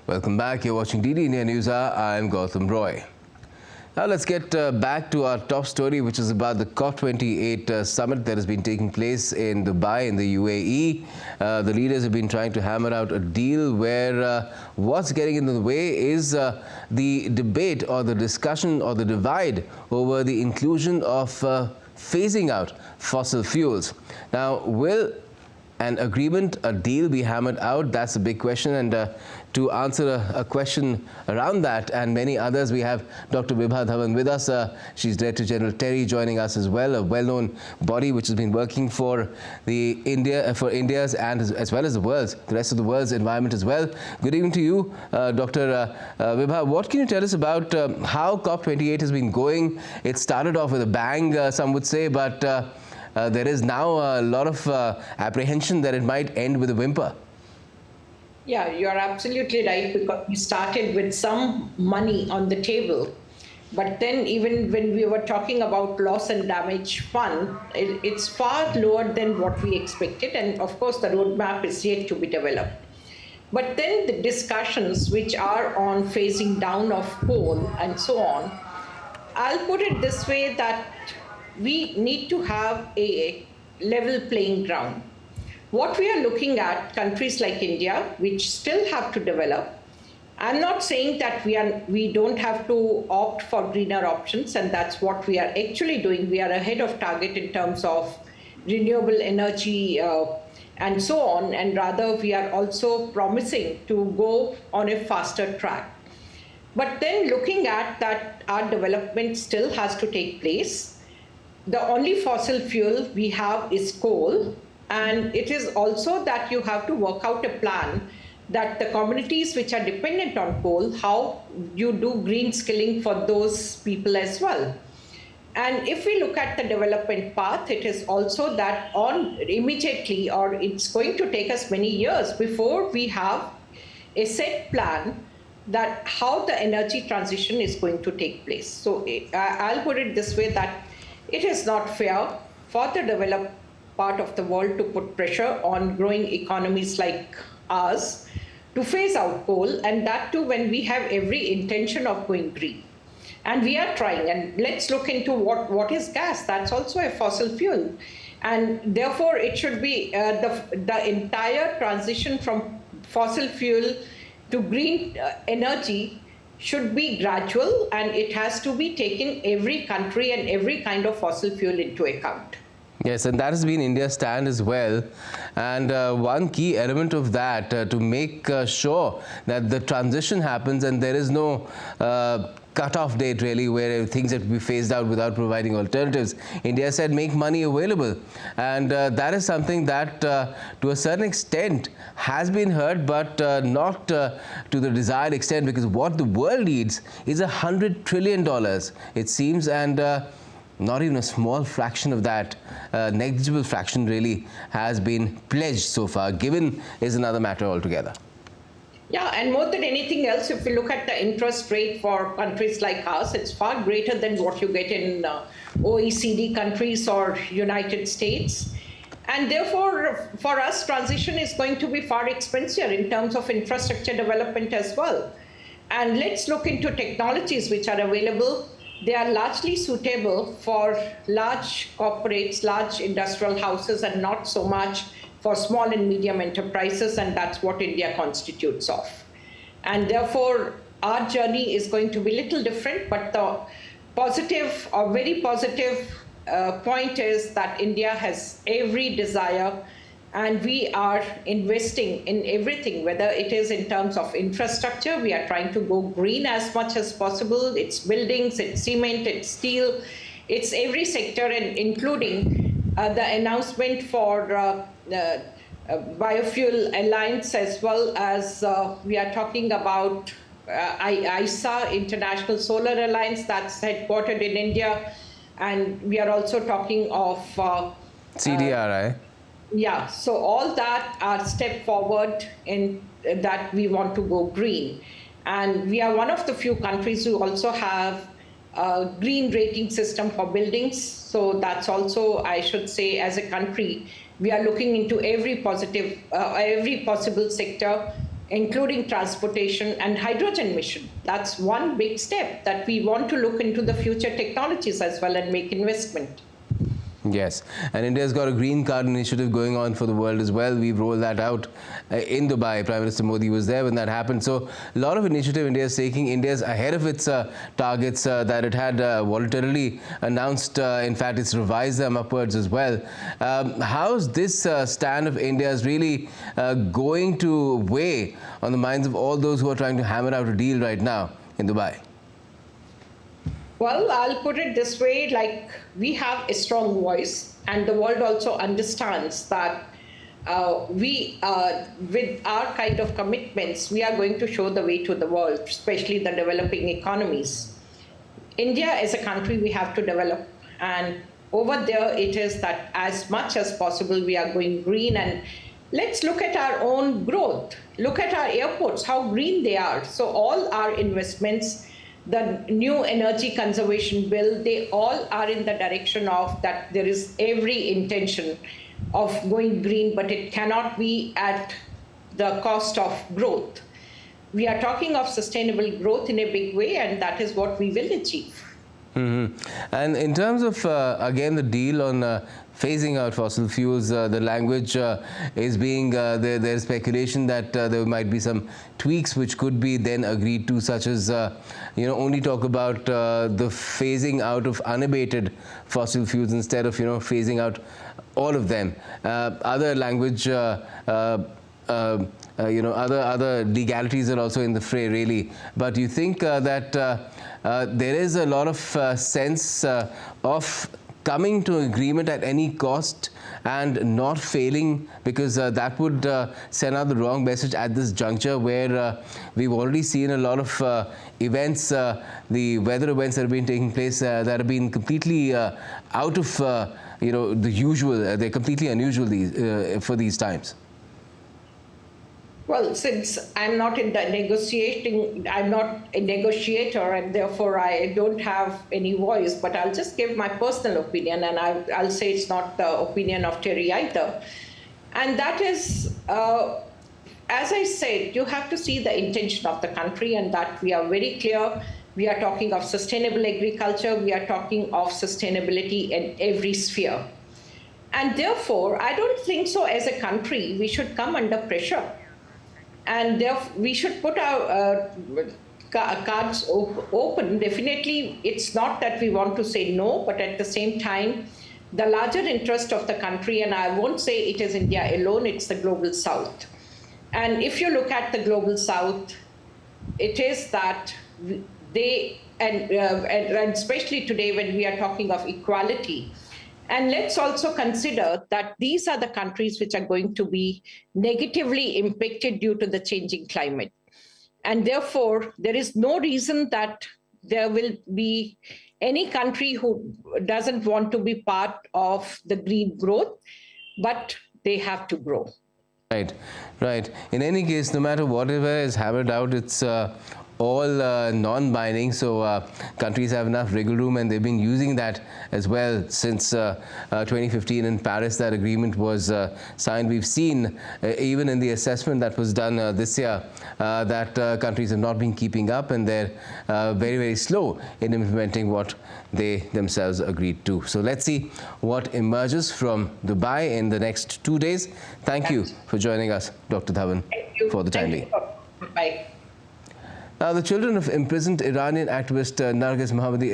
Welcome back. You're watching DD India News Hour. I'm Gautam Roy. Now let's get back to our top story, which is about the COP28 summit that has been taking place in Dubai in the UAE. The leaders have been trying to hammer out a deal where what's getting in the way is the debate or the discussion or the divide over the inclusion of phasing out fossil fuels. Now, will an agreement, a deal be hammered out? That's a big question. And to answer a question around that and many others, we have Dr. Vibha Dhawan with us. She's Director General TERI joining us as well, a well-known body which has been working for India's and as well as the rest of the world's environment as well. Good evening to you, Dr. Vibha. What can you tell us about how COP28 has been going? It started off with a bang, some would say, but there is now a lot of apprehension that it might end with a whimper. Yeah, you are absolutely right, because we started with some money on the table. But then even when we were talking about loss and damage fund, it's far lower than what we expected. And of course, the roadmap is yet to be developed. But then the discussions which are on phasing down of coal and so on, I'll put it this way, that we need to have a level playing ground. What we are looking at, countries like India, which still have to develop, I'm not saying that we don't have to opt for greener options, and that's what we are actually doing. We are ahead of target in terms of renewable energy and so on, and rather we are also promising to go on a faster track. But then looking at that, our development still has to take place. The only fossil fuel we have is coal, and it is also that you have to work out a plan that the communities which are dependent on coal, how you do green skilling for those people as well. And if we look at the development path, it is also that immediately, or it's going to take us many years before we have a set plan that how the energy transition is going to take place. So I'll put it this way, that it is not fair for the developed part of the world to put pressure on growing economies like ours to phase out coal, and that too when we have every intention of going green. And we are trying, and let's look into what is gas. That's also a fossil fuel. And therefore, it should be the entire transition from fossil fuel to green energy should be gradual, and it has to be taking every country and every kind of fossil fuel into account. Yes, and that has been India's stand as well. And one key element of that to make sure that the transition happens and there is no cut-off date really where things have to be phased out without providing alternatives. India said make money available, and that is something that to a certain extent has been heard, but not to the desired extent, because what the world needs is $100 trillion, it seems, and not even a small fraction of that, negligible fraction really, has been pledged so far. Given is another matter altogether. Yeah, and more than anything else, if you look at the interest rate for countries like us, it's far greater than what you get in OECD countries or United States. And therefore, for us, transition is going to be far expensive in terms of infrastructure development as well. And let's look into technologies which are available. They are largely suitable for large corporates, large industrial houses, and not so much for small and medium enterprises, and that's what India constitutes of. And therefore, our journey is going to be a little different, but the positive or very positive point is that India has every desire, and we are investing in everything, whether it is in terms of infrastructure. We are trying to go green as much as possible. It's buildings, it's cement, it's steel, it's every sector, and including the announcement for the Biofuel Alliance, as well as we are talking about ISA, International Solar Alliance, that's headquartered in India. And we are also talking of CDRI. Yeah, so all that are step forward in that we want to go green. And we are one of the few countries who also have a green rating system for buildings. So that's also, I should say, as a country, we are looking into every possible sector including transportation and hydrogen mission. That's one big step that we want to look into the future technologies as well and make investment. Yes, and India's got a green card initiative going on for the world as well. We've rolled that out in Dubai. Prime Minister Modi was there when that happened. So a lot of initiative India is taking. India's ahead of its targets that it had voluntarily announced. In fact, it's revised them upwards as well. How's this stand of India's really going to weigh on the minds of all those who are trying to hammer out a deal right now in Dubai? Well, I'll put it this way, like we have a strong voice and the world also understands that with our kind of commitments, we are going to show the way to the world, especially the developing economies. India as a country we have to develop, and over there it is that as much as possible we are going green. And let's look at our own growth. Look at our airports, how green they are. So all our investments, the new energy conservation bill, they all are in the direction of that there is every intention of going green, but it cannot be at the cost of growth. We are talking of sustainable growth in a big way, and that is what we will achieve. And in terms of, again, the deal on phasing out fossil fuels, the language is being, there's speculation that there might be some tweaks which could be then agreed to, such as, only talk about the phasing out of unabated fossil fuels instead of, phasing out all of them. Other language, other legalities are also in the fray, really. But do you think that there is a lot of sense of coming to agreement at any cost and not failing, because that would send out the wrong message at this juncture where we've already seen a lot of events, the weather events that have been taking place that have been completely out of the usual. They're completely unusual for these times. Well, since I'm not in the negotiating, I'm not a negotiator, and therefore I don't have any voice, but I'll just give my personal opinion, and I'll say it's not the opinion of Terry either. And that is, as I said, you have to see the intention of the country, and that we are very clear. We are talking of sustainable agriculture. We are talking of sustainability in every sphere. And therefore, I don't think so as a country we should come under pressure. And therefore, we should put our cards open. Definitely, it's not that we want to say no, but at the same time, the larger interest of the country, and I won't say it is India alone, it's the global south. And if you look at the global south, it is that they, and especially today when we are talking of equality, and let's also consider that these are the countries which are going to be negatively impacted due to the changing climate. And therefore, there is no reason that there will be any country who doesn't want to be part of the green growth, but they have to grow. Right, right. In any case, no matter whatever is hammered out, it's all non-binding, so countries have enough wriggle room, and they've been using that as well since 2015 in Paris. That agreement was signed. We've seen even in the assessment that was done this year that countries have not been keeping up, and they're very, very slow in implementing what they themselves agreed to. So let's see what emerges from Dubai in the next 2 days. Thank you for joining us, Dr. Dhawan, for the time being. Bye. Now, the children of imprisoned Iranian activist Narges Mohammadi